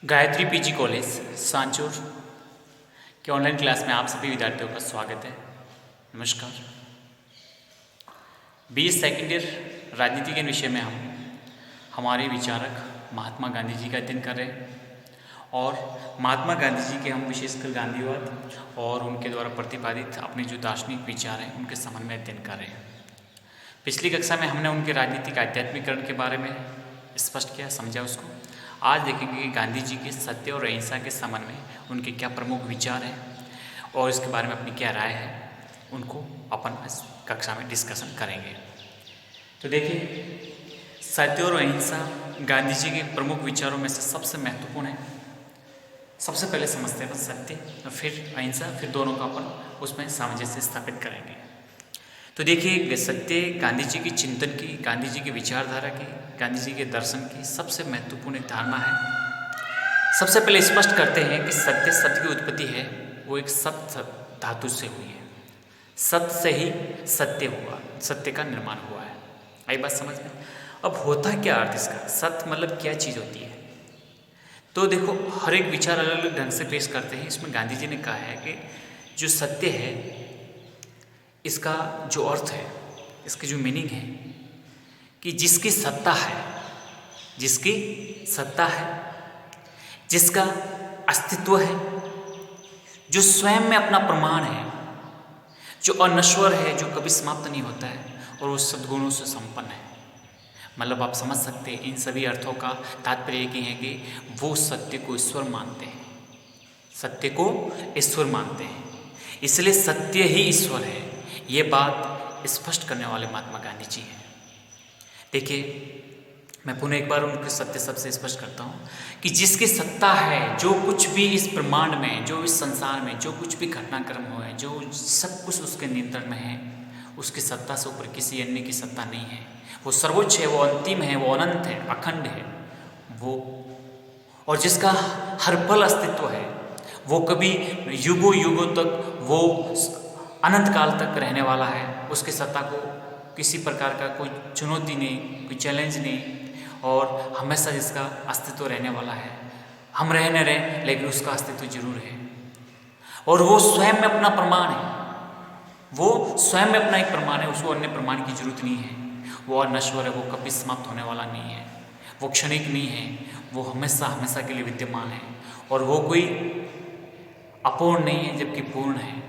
Gayatri PG college Sanchore के online class में आप सभी विद्यार्थियों का स्वागत है। नमस्कार। बीए सेकेंड ईयर राजनीति के विषय में हम हमारे विचारक महात्मा गांधी जी का अध्ययन कर रहे हैं और महात्मा गांधी जी के हम विशेषकर गांधीवाद और उनके द्वारा प्रतिपादित अपने जो दार्शनिक विचार हैं उनके संबंध में अध्ययन कर रहे हैं। पिछली कक्षा में हमने उनके राजनीतिक आध्यात्मिकरण के बारे में स्पष्ट किया, समझा उसको। आज देखेंगे कि गांधी जी के सत्य और अहिंसा के संबंध में उनके क्या प्रमुख विचार हैं और इसके बारे में अपनी क्या राय है, उनको अपन इस कक्षा में डिस्कशन करेंगे। तो देखिए, सत्य और अहिंसा गांधी जी के प्रमुख विचारों में से सबसे महत्वपूर्ण है। सबसे पहले समझते हैं सत्य और फिर अहिंसा, फिर दोनों का अपन उसमें सामंजस्य स्थापित करेंगे। तो देखिए, सत्य गांधी जी की चिंतन की, गांधी जी की विचारधारा की, गांधी जी के दर्शन की सबसे महत्वपूर्ण एक धारणा है। सबसे पहले स्पष्ट करते हैं कि सत्य शब्द की उत्पत्ति है वो एक सत्य धातु से हुई है। सत्य से ही सत्य हुआ, सत्य का निर्माण हुआ है। आई बात समझ में? अब होता क्या अर्थ इसका? सत्य मतलब क्या चीज़ होती है? तो देखो, हर एक विचार अलग अलग ढंग से पेश करते हैं। इसमें गांधी जी ने कहा है कि जो सत्य है, इसका जो अर्थ है, इसकी जो मीनिंग है कि जिसकी सत्ता है, जिसकी सत्ता है, जिसका अस्तित्व है, जो स्वयं में अपना प्रमाण है, जो अनश्वर है, जो कभी समाप्त नहीं होता है और वो सद्गुणों से संपन्न है। मतलब आप समझ सकते हैं, इन सभी अर्थों का तात्पर्य एक ही है कि वो सत्य को ईश्वर मानते हैं, सत्य को ईश्वर मानते हैं, इसलिए सत्य ही ईश्वर है। ये बात स्पष्ट करने वाले महात्मा गांधी जी हैं। देखिए, मैं पुनः एक बार उनके सत्य सबसे स्पष्ट करता हूँ कि जिसकी सत्ता है, जो कुछ भी इस ब्रह्मांड में, जो इस संसार में, जो कुछ भी घटनाक्रम हुआ है, जो सब कुछ उसके नियंत्रण में है, उसकी सत्ता से ऊपर किसी अन्य की सत्ता नहीं है। वो सर्वोच्च है, वो अंतिम है, वो अनंत है, अखंड है वो, और जिसका हर पल अस्तित्व है, वो कभी युगों युगों तक, वो अनंत काल तक रहने वाला है। उसकी सत्ता को किसी प्रकार का कोई चुनौती नहीं, कोई चैलेंज नहीं, और हमेशा जिसका अस्तित्व रहने वाला है। हम रहे न रहे, लेकिन उसका अस्तित्व जरूर है। और वो स्वयं में अपना प्रमाण है, वो स्वयं में अपना एक प्रमाण है, उसको अन्य प्रमाण की जरूरत नहीं है। वो अनश्वर है, वो कभी समाप्त होने वाला नहीं है, वो क्षणिक नहीं है, वो हमेशा हमेशा के लिए विद्यमान है। और वो कोई अपूर्ण नहीं है, जबकि पूर्ण है।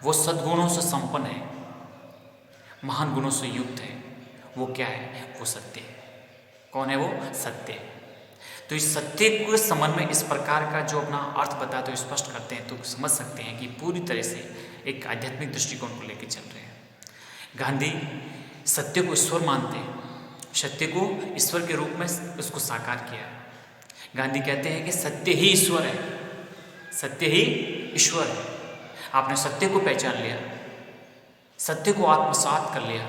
वो सद्गुणों से संपन्न है, महान गुणों से युक्त है। वो क्या है? वो सत्य है। कौन है वो? सत्य है। तो इस सत्य के संबंध में इस प्रकार का जो अपना अर्थ बताते, तो स्पष्ट करते हैं, तो समझ सकते हैं कि पूरी तरह से एक आध्यात्मिक दृष्टिकोण को लेकर चल रहे हैं। गांधी सत्य को ईश्वर मानते हैं, सत्य को ईश्वर के रूप में उसको साकार किया है। गांधी कहते हैं कि सत्य ही ईश्वर है, सत्य ही ईश्वर है। आपने सत्य को पहचान लिया, सत्य को आत्मसात कर लिया,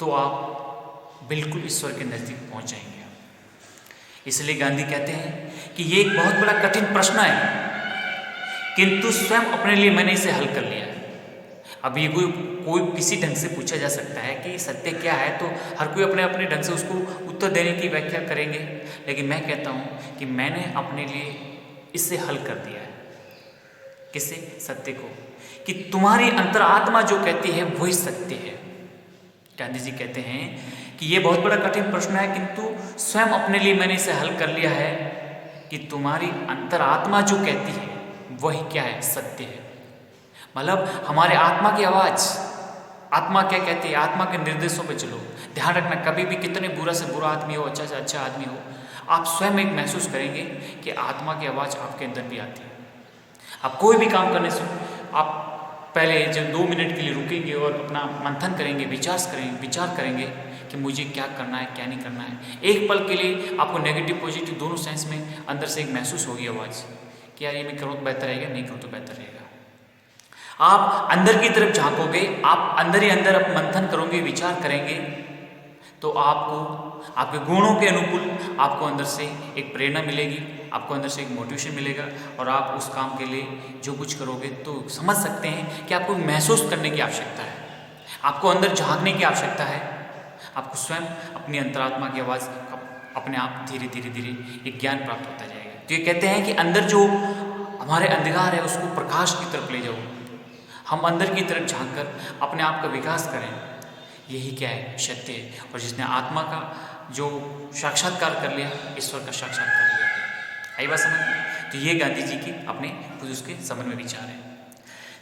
तो आप बिल्कुल ईश्वर के नजदीक पहुंच जाएंगे। इसलिए गांधी कहते हैं कि ये एक बहुत बड़ा कठिन प्रश्न है, किंतु स्वयं अपने लिए मैंने इसे हल कर लिया है। अब ये कोई किसी ढंग से पूछा जा सकता है कि सत्य क्या है, तो हर कोई अपने अपने ढंग से उसको उत्तर देने की व्याख्या करेंगे, लेकिन मैं कहता हूँ कि मैंने अपने लिए इसे हल कर दिया है। किसे? सत्य को, कि तुम्हारी अंतरात्मा जो कहती है वही सत्य है। गांधी जी कहते हैं कि ये बहुत बड़ा कठिन प्रश्न है, किंतु स्वयं अपने लिए मैंने इसे हल कर लिया है कि तुम्हारी अंतरात्मा जो कहती है वही क्या है? सत्य है। मतलब हमारे आत्मा की आवाज, आत्मा क्या कहती है? आत्मा के निर्देशों पे चलो। ध्यान रखना, कभी भी कितने बुरा से बुरा आदमी हो, अच्छा से अच्छा आदमी हो, आप स्वयं एक महसूस करेंगे कि आत्मा की आवाज आपके अंदर भी आती है। आप कोई भी काम करने से आप पहले जब 2 मिनट के लिए रुकेंगे और अपना मंथन करेंगे, विचार करेंगे कि मुझे क्या करना है, क्या नहीं करना है। एक पल के लिए आपको नेगेटिव पॉजिटिव दोनों सेंस में अंदर से एक महसूस होगी आवाज़ कि यार ये मैं करूँ तो बेहतर रहेगा, नहीं करूँ तो बेहतर रहेगा। आप अंदर की तरफ झांकोगे, आप अंदर ही अंदर आप मंथन करोगे, विचार करेंगे, तो आपको आपके गुणों के अनुकूल आपको अंदर से एक प्रेरणा मिलेगी, आपको अंदर से एक मोटिवेशन मिलेगा, और आप उस काम के लिए जो कुछ करोगे तो समझ सकते हैं कि आपको महसूस करने की आवश्यकता है, आपको अंदर झांकने की आवश्यकता है, आपको स्वयं अपनी अंतरात्मा की आवाज़ अपने आप धीरे धीरे धीरे एक ज्ञान प्राप्त होता जाएगा। तो ये कहते हैं कि अंदर जो हमारे अंधकार है उसको प्रकाश की तरफ ले जाओ, हम अंदर की तरफ झांक कर अपने आप का विकास करें। यही क्या है? सत्य है। और जिसने आत्मा का जो साक्षात्कार कर लिया, ईश्वर का साक्षात्कार कर लिया। आई बात समझ में? तो ये गांधी जी की अपने खुद उसके समझ में विचार है।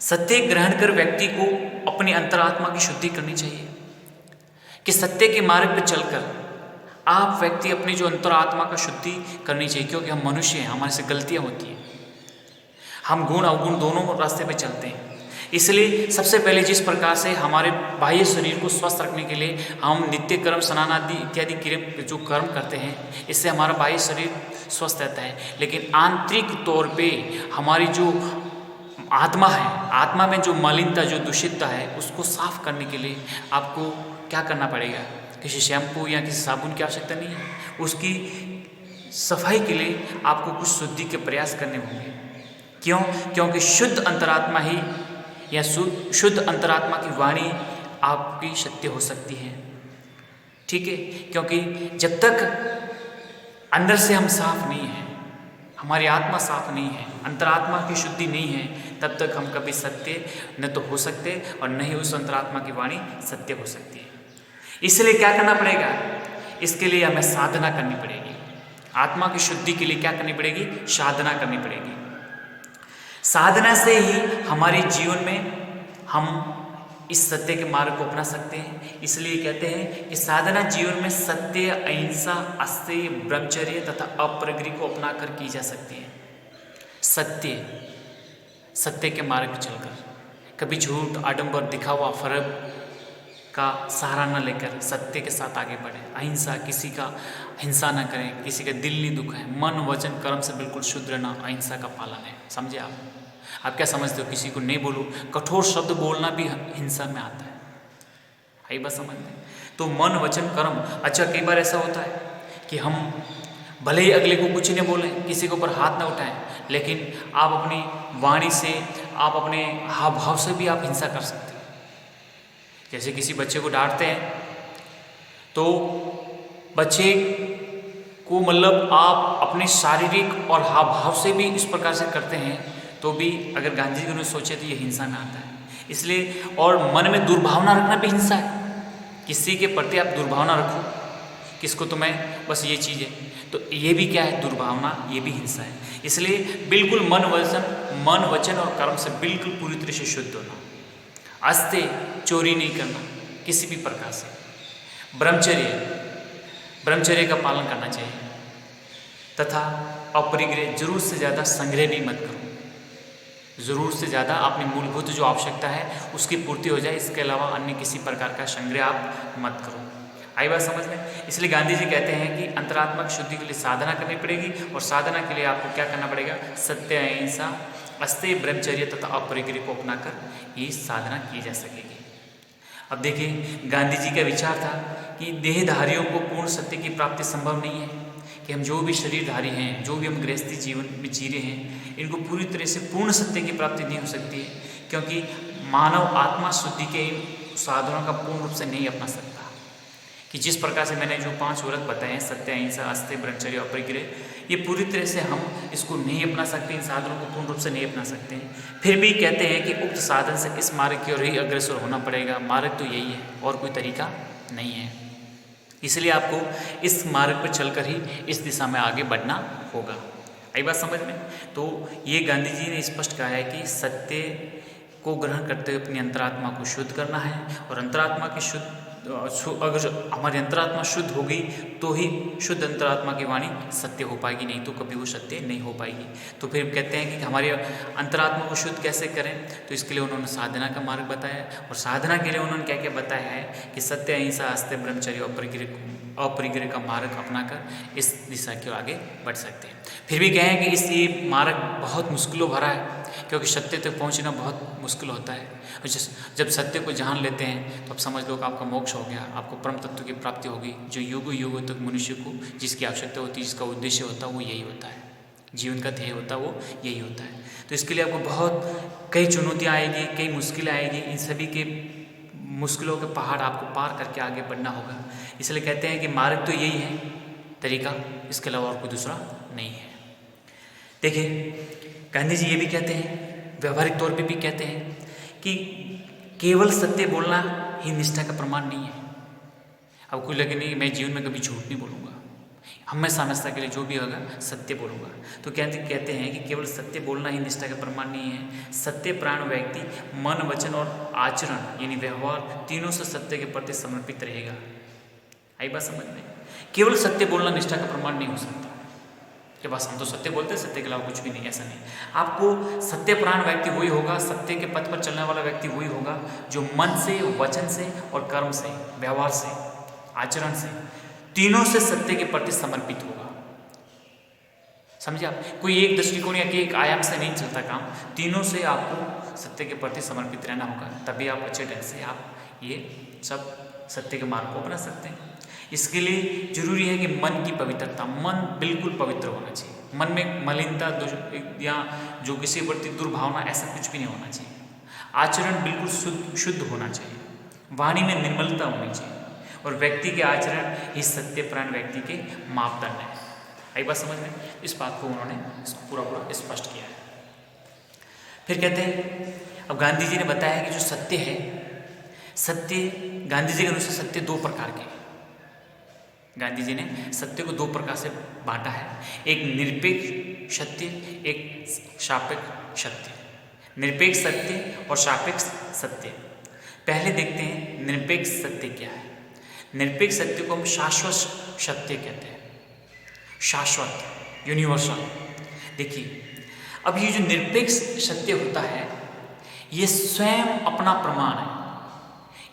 सत्य ग्रहण कर व्यक्ति को अपनी अंतरात्मा की शुद्धि करनी चाहिए कि सत्य के मार्ग पर चलकर आप व्यक्ति अपनी जो अंतरात्मा का शुद्धि करनी चाहिए, क्योंकि हम मनुष्य हैं, हमारे से गलतियां होती हैं, हम गुण अवगुण दोनों रास्ते पे चलते हैं। इसलिए सबसे पहले जिस प्रकार से हमारे बाह्य शरीर को स्वस्थ रखने के लिए हम नित्य कर्म, स्नान आदि इत्यादि जो कर्म करते हैं, इससे हमारा बाह्य शरीर स्वस्थ रहता है। लेकिन आंतरिक तौर पे हमारी जो आत्मा है, आत्मा में जो मलिनता, जो दूषितता है, उसको साफ करने के लिए आपको क्या करना पड़ेगा? किसी शैम्पू या किसी साबुन की आवश्यकता नहीं है। उसकी सफाई के लिए आपको कुछ शुद्धि के प्रयास करने होंगे। क्यों? क्योंकि शुद्ध अंतरात्मा ही या शुद्ध अंतरात्मा की वाणी आपकी सत्य हो सकती है। ठीक है? क्योंकि जब तक अंदर से हम साफ नहीं हैं, हमारी आत्मा साफ नहीं है, अंतरात्मा की शुद्धि नहीं है, तब तक हम कभी सत्य न तो हो सकते और न ही उस अंतरात्मा की वाणी सत्य हो सकती है। इसलिए क्या करना पड़ेगा? इसके लिए हमें साधना करनी पड़ेगी। आत्मा की शुद्धि के लिए क्या करनी पड़ेगी? साधना करनी पड़ेगी। साधना से ही हमारे जीवन में हम इस सत्य के मार्ग को अपना सकते हैं। इसलिए कहते हैं कि साधना जीवन में सत्य, अहिंसा, अस्तेय, ब्रह्मचर्य तथा अपरिग्रह को अपनाकर की जा सकती है। सत्य के मार्ग पर चलकर, कभी झूठ, आडंबर, दिखावा, फर्क का सहारा न लेकर सत्य के साथ आगे बढ़े। अहिंसा, किसी का हिंसा न करें, किसी का दिल नहीं दुखाएं, मन वचन कर्म से बिल्कुल शुद्ध रहना अहिंसा का पालन है। समझे आप क्या समझते हो? किसी को नहीं बोलो, कठोर शब्द बोलना भी हिंसा में आता है। आई बात समझ में? तो मन वचन कर्म, अच्छा कई बार ऐसा होता है कि हम भले ही अगले को कुछ नहीं बोलें, किसी के ऊपर हाथ ना उठाएं, लेकिन आप अपनी वाणी से, आप अपने हाव भाव से भी आप हिंसा कर सकते हैं। जैसे किसी बच्चे को डांटते हैं तो बच्चे को मतलब आप अपने शारीरिक और हाव भाव से भी इस प्रकार से करते हैं, तो भी अगर गांधी जी ने सोचे तो ये हिंसा में आता है। इसलिए और मन में दुर्भावना रखना भी हिंसा है। किसी के प्रति आप दुर्भावना रखो, किसको तो मैं बस ये चीज़ है, तो ये भी क्या है? दुर्भावना, ये भी हिंसा है। इसलिए बिल्कुल मन वचन और कर्म से बिल्कुल पूरी तरह से शुद्ध होना। अस्ते, चोरी नहीं करना किसी भी प्रकार से। ब्रह्मचर्य का पालन करना चाहिए तथा अपरिग्रह, जरूरत से ज़्यादा संग्रह भी मत करो। ज़रूरत से ज़्यादा अपनी मूलभूत जो आवश्यकता है उसकी पूर्ति हो जाए, इसके अलावा अन्य किसी प्रकार का संग्रह आप मत करो। आई बात समझ में? इसलिए गांधी जी कहते हैं कि अंतरात्मक शुद्धि के लिए साधना करनी पड़ेगी, और साधना के लिए आपको क्या करना पड़ेगा? सत्य, अहिंसा, अस्तेय, ब्रह्मचर्य तथा अपरिग्रह को अपनाकर ये साधना की जा सकेगी। अब देखिए, गांधी जी का विचार था कि देहधारियों को पूर्ण सत्य की प्राप्ति संभव नहीं है, कि हम जो भी शरीरधारी हैं, जो भी हम गृहस्थी जीवन में जी रहे हैं, इनको पूरी तरह से पूर्ण सत्य की प्राप्ति नहीं हो सकती है, क्योंकि मानव आत्मा शुद्धि के इन साधनों का पूर्ण रूप से नहीं अपना सकता। कि जिस प्रकार से मैंने जो 5 व्रत बताए हैं, सत्य, अहिंसा, अस्तेय, ब्रह्मचर्य, अपरिग्रह, ये पूरी तरह से हम इसको नहीं अपना सकते, इन साधनों को पूर्ण रूप से नहीं अपना सकते हैं। फिर भी कहते हैं कि उक्त साधन से इस मार्ग की ओर ही अग्रसर होना पड़ेगा। मार्ग तो यही है और कोई तरीका नहीं है। इसलिए आपको इस मार्ग पर चलकर ही इस दिशा में आगे बढ़ना होगा। आई बात समझ में? तो ये गांधी जी ने स्पष्ट कहा है कि सत्य को ग्रहण करते हुए अपनी अंतरात्मा को शुद्ध करना है, और अंतरात्मा की अगर हमारी अंतरात्मा शुद्ध होगी तो ही शुद्ध अंतरात्मा की वाणी सत्य हो पाएगी, नहीं तो कभी वो सत्य नहीं हो पाएगी। तो फिर कहते हैं कि हमारे अंतरात्मा को शुद्ध कैसे करें, तो इसके लिए उन्होंने साधना का मार्ग बताया, और साधना के लिए उन्होंने क्या क्या बताया है कि सत्य, अहिंसा, अस्तेय, ब्रह्मचर्य, अपरिग्रह का मार्ग अपनाकर इस दिशा की ओर आगे बढ़ सकते हैं। फिर भी कहें कि ये मार्ग बहुत मुश्किलों भरा है, क्योंकि सत्य तक पहुंचना बहुत मुश्किल होता है। और जब सत्य को जान लेते हैं तो अब समझ लो कि आपका मोक्ष हो गया, आपको परम तत्व की प्राप्ति होगी, जो युगों तक मनुष्य को जिसकी आवश्यकता होती है, जिसका उद्देश्य होता है, वो यही होता है, जीवन का ध्येय होता है वो यही होता है। तो इसके लिए आपको बहुत कई चुनौतियाँ आएगी, कई मुश्किलें आएगी, इन सभी के मुश्किलों के पहाड़ आपको पार करके आगे बढ़ना होगा। इसलिए कहते हैं कि मार्ग तो यही है तरीका, इसके अलावा और कोई दूसरा नहीं है। देखिए, गांधी जी ये भी कहते हैं, व्यवहारिक तौर पे भी कहते हैं कि केवल सत्य बोलना ही निष्ठा का प्रमाण नहीं है। अब कोई लगे नहीं मैं जीवन में कभी झूठ नहीं बोलूँगा, हमेशा हमेशा के लिए जो भी होगा सत्य बोलूँगा, तो कहते हैं कि केवल सत्य बोलना ही निष्ठा का प्रमाण नहीं है। सत्य प्राण व्यक्ति मन, वचन और आचरण यानी व्यवहार तीनों से सत्य के प्रति समर्पित रहेगा। आई बात समझ में? केवल सत्य बोलना निष्ठा का प्रमाण नहीं हो सकता कि बस हम तो सत्य बोलते हैं, सत्य के अलावा कुछ भी नहीं, ऐसा नहीं। आपको सत्य प्राण व्यक्ति वही होगा, सत्य के पथ पर चलने वाला व्यक्ति वही होगा जो मन से, वचन से और कर्म से, व्यवहार से, आचरण से, तीनों से सत्य के प्रति समर्पित होगा। समझे आप? कोई एक दृष्टिकोण या एक आयाम से नहीं चलता काम, तीनों से आपको सत्य के प्रति समर्पित रहना होगा, तभी आप अच्छे ढंग से आप ये सब सत्य के मार्ग को अपना सकते हैं। इसके लिए जरूरी है कि मन की पवित्रता, मन बिल्कुल पवित्र होना चाहिए। मन में मलिनता या जो किसी प्रति दुर्भावना ऐसा कुछ भी नहीं होना चाहिए। आचरण बिल्कुल शुद्ध होना चाहिए, वाणी में निर्मलता होनी चाहिए, और व्यक्ति के आचरण ही सत्य प्राण व्यक्ति के मापदंड है। आई बात समझ में? इस बात को उन्होंने पूरा स्पष्ट किया है। फिर कहते हैं, अब गांधी जी ने बताया कि जो सत्य है, सत्य गांधी जी के अनुसार सत्य दो प्रकार के। गांधी जी ने सत्य को दो प्रकार से बांटा है, एक निरपेक्ष सत्य, एक सापेक्ष सत्य। निरपेक्ष सत्य और सापेक्ष सत्य। पहले देखते हैं निरपेक्ष सत्य क्या है। निरपेक्ष सत्य को हम शाश्वत सत्य कहते हैं, शाश्वत, यूनिवर्सल। देखिए, अब ये जो निरपेक्ष सत्य होता है, ये स्वयं अपना प्रमाण है,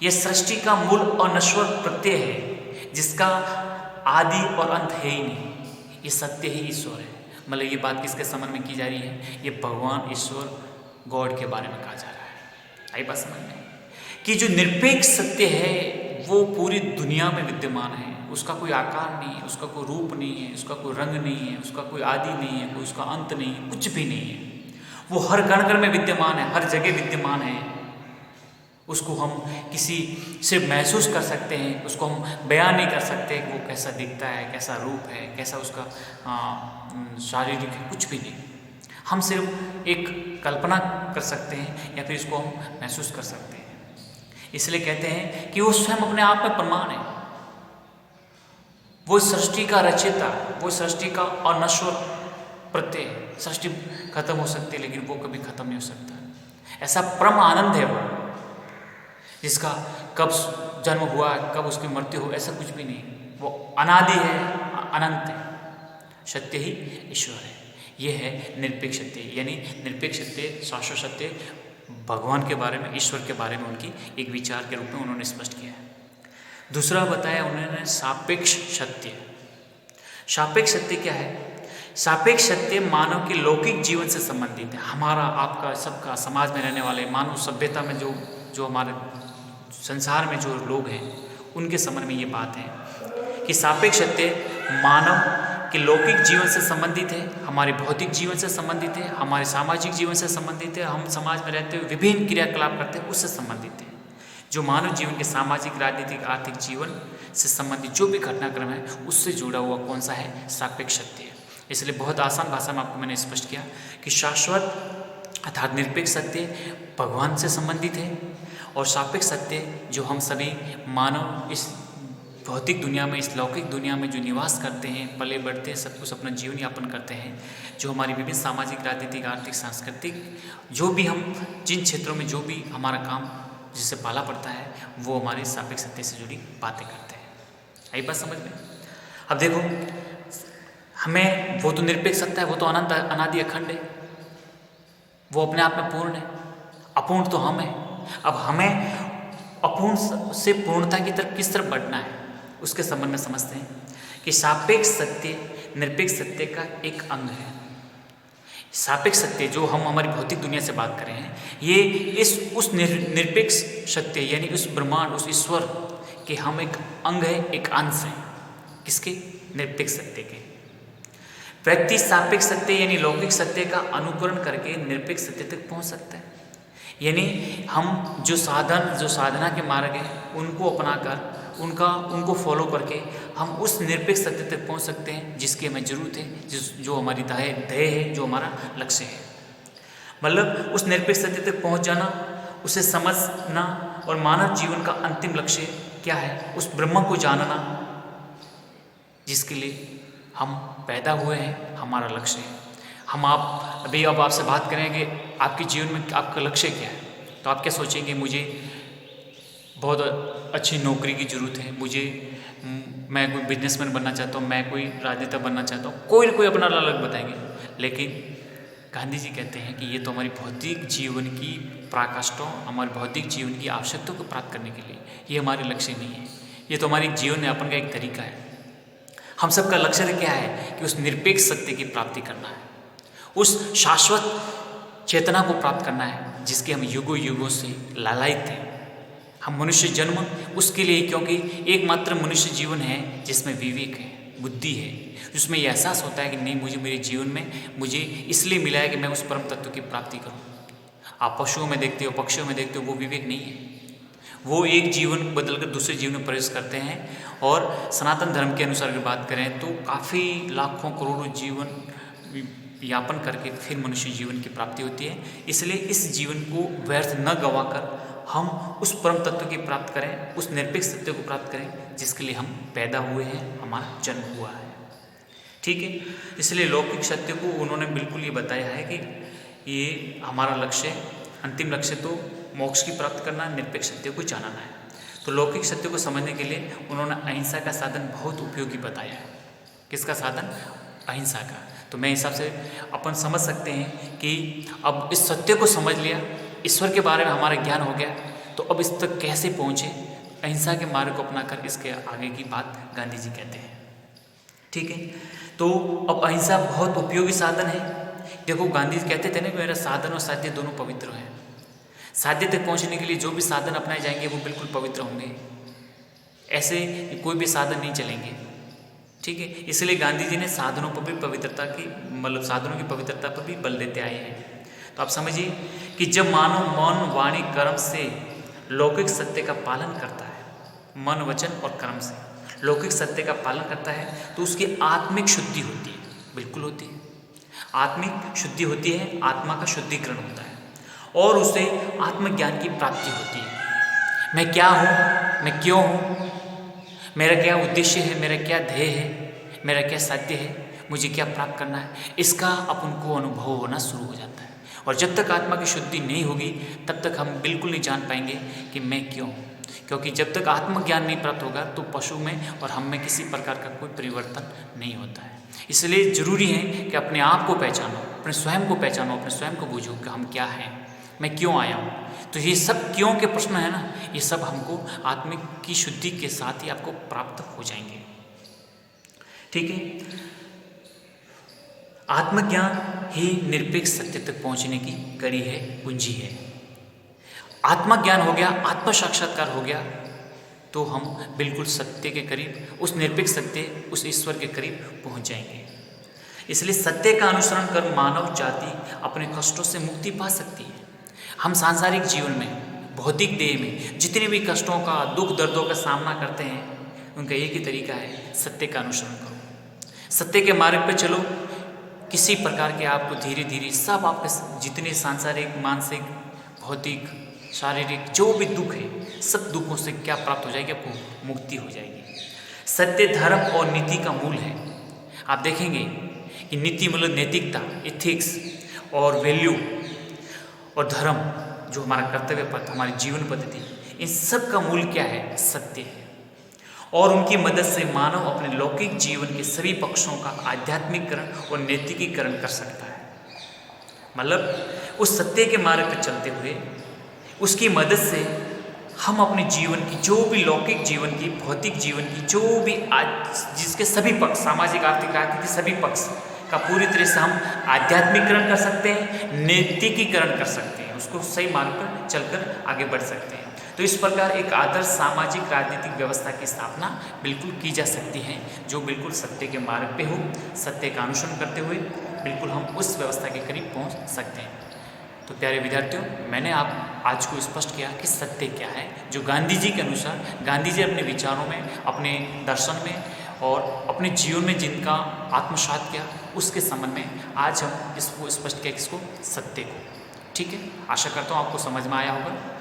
ये सृष्टि का मूल और नश्वर प्रत्यय है, जिसका आदि और अंत है ही नहीं। ये सत्य ही ईश्वर है। मतलब ये बात किसके संबंध में की जा रही है? ये भगवान ईश्वर गॉड के बारे में कहा जा रहा है। आई बात समझ में? कि जो निरपेक्ष सत्य है वो पूरी दुनिया में विद्यमान है, उसका कोई आकार नहीं है, उसका कोई रूप नहीं है, उसका कोई रंग नहीं है, उसका कोई आदि नहीं है, कोई उसका अंत नहीं है, कुछ भी नहीं है। वो हर कण में विद्यमान है, हर जगह विद्यमान है। उसको हम किसी से महसूस कर सकते हैं, उसको हम बयान नहीं कर सकते कि वो कैसा दिखता है, कैसा रूप है, कैसा उसका शारीरिक है, कुछ भी नहीं। हम सिर्फ एक कल्पना कर सकते हैं या फिर इसको हम महसूस कर सकते हैं। इसलिए कहते हैं कि वो स्वयं अपने आप में प्रमाण है। वो सृष्टि का रचयिता, वो सृष्टि का अनश्वर प्रत्यय। सृष्टि खत्म हो सकती है लेकिन वो कभी खत्म नहीं हो सकता। ऐसा परम आनंद है वो, जिसका कब जन्म हुआ, कब उसकी मृत्यु हो, ऐसा कुछ भी नहीं। वो अनादि है, अनंत है, सत्य ही ईश्वर है। यह है निरपेक्ष सत्य। यानी निरपेक्ष सत्य, शाश्वत सत्य, भगवान के बारे में, ईश्वर के बारे में उनकी एक विचार के रूप में उन्होंने स्पष्ट किया है। दूसरा बताया उन्होंने सापेक्ष सत्य। सापेक्ष सत्य क्या है? सापेक्ष सत्य मानव के लौकिक जीवन से संबंधित है। हमारा, आपका, सबका, समाज में रहने वाले, मानव सभ्यता में जो हमारे संसार में जो लोग हैं, उनके संबंध में ये बात है कि सापेक्ष सत्य मानव के लौकिक जीवन से संबंधित है, हमारे भौतिक जीवन से संबंधित है, हमारे सामाजिक जीवन से संबंधित है, हम समाज में रहते हुए विभिन्न क्रियाकलाप करते हैं, उससे संबंधित है। जो मानव जीवन के सामाजिक, राजनीतिक, आर्थिक जीवन से संबंधित जो भी घटनाक्रम है, उससे जुड़ा हुआ कौन सा है? सापेक्ष सत्य है। इसलिए बहुत आसान भाषा में आपको मैंने स्पष्ट किया कि शाश्वत अर्थात निरपेक्ष सत्य भगवान से संबंधित है, और सापेक्ष सत्य जो हम सभी मानव इस भौतिक दुनिया में, इस लौकिक दुनिया में जो निवास करते हैं, पले बढ़ते हैं, सब कुछ अपना जीवन यापन करते हैं, जो हमारी विभिन्न सामाजिक, राजनीतिक, आर्थिक, सांस्कृतिक, जो भी हम जिन क्षेत्रों में जो भी हमारा काम जिससे पाला पड़ता है, वो हमारे सापेक्ष सत्य से जुड़ी बातें करते हैं। आई बात समझ में? अब देखो, हमें वो तो निरपेक्ष सत्य है, वो तो अनंत, अनादि, अखंड है, वो अपने आप में पूर्ण है, अपूर्ण तो हम है। अब हमें अपूर्ण से पूर्णता की तरफ किस तरफ बढ़ना है, उसके संबंध में समझते हैं कि सापेक्ष सत्य निरपेक्ष सत्य का एक अंग है। सापेक्ष सत्य जो हम हमारी भौतिक दुनिया से बात कर रहे हैं, ये उस निरपेक्ष सत्य यानी उस ब्रह्मांड, उस ईश्वर के हम एक अंग है, एक अंश है। किसके? निरपेक्ष सत्य के। व्यक्ति सापेक्ष सत्य यानी लौकिक सत्य का अनुकरण करके निरपेक्ष सत्य तक पहुंच सकता है। यानी हम जो साधना के मार्ग हैं, उनको अपनाकर, उनको फॉलो करके हम उस निरपेक्ष सत्य तक पहुंच सकते हैं जिसकी हमें जरूरत है, जो हमारी ध्येय है, जो हमारा लक्ष्य है। मतलब उस निरपेक्ष सत्य तक पहुंच जाना, उसे समझना और मानव जीवन का अंतिम लक्ष्य क्या है, उस ब्रह्म को जानना जिसके लिए हम पैदा हुए हैं, हमारा लक्ष्य है। हम अब आपसे बात करेंगे आपके जीवन में आपका लक्ष्य क्या है, तो आप क्या सोचेंगे, मुझे बहुत अच्छी नौकरी की ज़रूरत है, मैं कोई बिजनेसमैन बनना चाहता हूँ, मैं कोई राजनेता बनना चाहता हूँ, कोई ना कोई अपना अलग बताएंगे। लेकिन गांधी जी कहते हैं कि ये तो हमारी भौतिक जीवन की पराकाष्ठाओं, हमारे भौतिक जीवन की आवश्यकताओं को प्राप्त करने के लिए, ये हमारे लक्ष्य नहीं है, ये तो हमारे जीवन यापन का एक तरीका है। हम सबका लक्ष्य क्या है कि उस निरपेक्ष सत्य की प्राप्ति करना है, उस शाश्वत चेतना को प्राप्त करना है जिसके हम युगों युगों से लालायित हैं। हम मनुष्य जन्म उसके लिए, क्योंकि एकमात्र मनुष्य जीवन है जिसमें विवेक है, बुद्धि है, जिसमें यह एहसास होता है कि नहीं, मेरे जीवन में मुझे इसलिए मिला है कि मैं उस परम तत्व की प्राप्ति करूं। आप पशुओं में देखते हो, पक्षियों में देखते हो, वो विवेक नहीं है, वो एक जीवन बदलकर दूसरे जीवन में प्रवेश करते हैं। और सनातन धर्म के अनुसार अगर बात करें तो काफ़ी लाखों करोड़ों जीवन यापन करके फिर मनुष्य जीवन की प्राप्ति होती है। इसलिए इस जीवन को व्यर्थ न गंवाकर हम उस परम तत्व की प्राप्त करें, उस निरपेक्ष सत्य को प्राप्त करें जिसके लिए हम पैदा हुए हैं, हमारा जन्म हुआ है। ठीक है, इसलिए लौकिक सत्य को उन्होंने बिल्कुल ये बताया है कि ये हमारा लक्ष्य है, अंतिम लक्ष्य तो मोक्ष की प्राप्त करना, निरपेक्ष सत्य को जानना है। तो लौकिक सत्य को समझने के लिए उन्होंने अहिंसा का साधन बहुत उपयोगी बताया है। किसका साधन? अहिंसा का। तो मैं हिसाब से अपन समझ सकते हैं कि अब इस सत्य को समझ लिया, ईश्वर के बारे में हमारा ज्ञान हो गया, तो अब इस तक कैसे पहुँचे, अहिंसा के मार्ग को अपनाकर इसके आगे की बात गांधी जी कहते हैं। ठीक है, तो अब अहिंसा बहुत उपयोगी साधन है। देखो, गांधी जी कहते थे ना कि मेरा साधन और साध्य दोनों पवित्र हैं। साध्य तक पहुंचने के लिए जो भी साधन अपनाए जाएंगे वो बिल्कुल पवित्र होंगे, ऐसे कोई भी साधन नहीं चलेंगे। ठीक है, इसलिए गांधी जी ने साधनों पर भी पवित्रता की, मतलब साधनों की पवित्रता पर भी बल देते आए हैं। तो आप समझिए कि जब मानव मन, वाणी, कर्म से लौकिक सत्य का पालन करता है, मन, वचन और कर्म से लौकिक सत्य का पालन करता है, तो उसकी आत्मिक शुद्धि होती है, बिल्कुल होती है। आत्मिक शुद्धि होती है, आत्मा का शुद्धिकरण होता है और उसे आत्मज्ञान की प्राप्ति होती है। मैं क्या हूँ, मैं क्यों हूँ, मेरा क्या उद्देश्य है, मेरा क्या ध्येय है, मेरा क्या साध्य है, मुझे क्या प्राप्त करना है, इसका अपन को अनुभव होना शुरू हो जाता है। और जब तक आत्मा की शुद्धि नहीं होगी तब तक हम बिल्कुल नहीं जान पाएंगे कि मैं क्यों हूँ, क्योंकि जब तक आत्मज्ञान नहीं प्राप्त होगा तो पशु में और हम में किसी प्रकार का कोई परिवर्तन नहीं होता है। इसलिए ज़रूरी है कि अपने आप को पहचानो, अपने स्वयं को पहचानो, अपने स्वयं को बूझो कि हम क्या हैं, मैं क्यों आया हूँ। तो ये सब क्यों के प्रश्न है ना, ये सब हमको आत्मिक की शुद्धि के साथ ही आपको प्राप्त हो जाएंगे। ठीक है, आत्मज्ञान ही निरपेक्ष सत्य तक पहुंचने की कड़ी है, कुंजी है। आत्मज्ञान हो गया, आत्म साक्षात्कार हो गया, तो हम बिल्कुल सत्य के करीब, उस निरपेक्ष सत्य, उस ईश्वर के करीब पहुंच जाएंगे। इसलिए सत्य का अनुसरण कर मानव जाति अपने कष्टों से मुक्ति पा सकती है। हम सांसारिक जीवन में, भौतिक देह में जितने भी कष्टों का, दुख दर्दों का सामना करते हैं, उनका एक ही तरीका है, सत्य का अनुसरण करो, सत्य के मार्ग पर चलो। किसी प्रकार के आपको धीरे धीरे सब आपके जितने सांसारिक, मानसिक, भौतिक, शारीरिक जो भी दुख है, सब दुखों से क्या प्राप्त हो जाएगी, आपको मुक्ति हो जाएगी। सत्य धर्म और नीति का मूल है। आप देखेंगे कि नीति मतलब नैतिकता, एथिक्स और वैल्यू, और धर्म जो हमारा कर्तव्य पथ, हमारी जीवन पद्धति, इन सब का मूल क्या है, सत्य है। और उनकी मदद से मानव अपने लौकिक जीवन के सभी पक्षों का आध्यात्मिकरण और नैतिकीकरण कर सकता है। मतलब उस सत्य के मार्ग पर चलते हुए उसकी मदद से हम अपने जीवन की जो भी लौकिक जीवन की, भौतिक जीवन की जो भी जिसके सभी पक्ष, सामाजिक, आर्थिक, राजनीतिक सभी पक्ष का पूरी तरह से हम आध्यात्मिकरण कर सकते हैं, नैतिकीकरण कर सकते हैं, उसको सही मार्ग पर चलकर आगे बढ़ सकते हैं। तो इस प्रकार एक आदर्श सामाजिक राजनीतिक व्यवस्था की स्थापना बिल्कुल की जा सकती है, जो बिल्कुल सत्य के मार्ग पे हो, सत्य का अनुसरण करते हुए बिल्कुल हम उस व्यवस्था के करीब पहुंच सकते हैं। तो प्यारे विद्यार्थियों, मैंने आप आज को स्पष्ट किया कि सत्य क्या है, जो गांधी जी के अनुसार, गांधी जी अपने विचारों में, अपने दर्शन में और अपने जीवन में जिनका आत्मसात किया उसके संबंध में आज हम इसको स्पष्ट किया, किसको, सत्य को। ठीक है, आशा करता हूँ आपको समझ में आया होगा।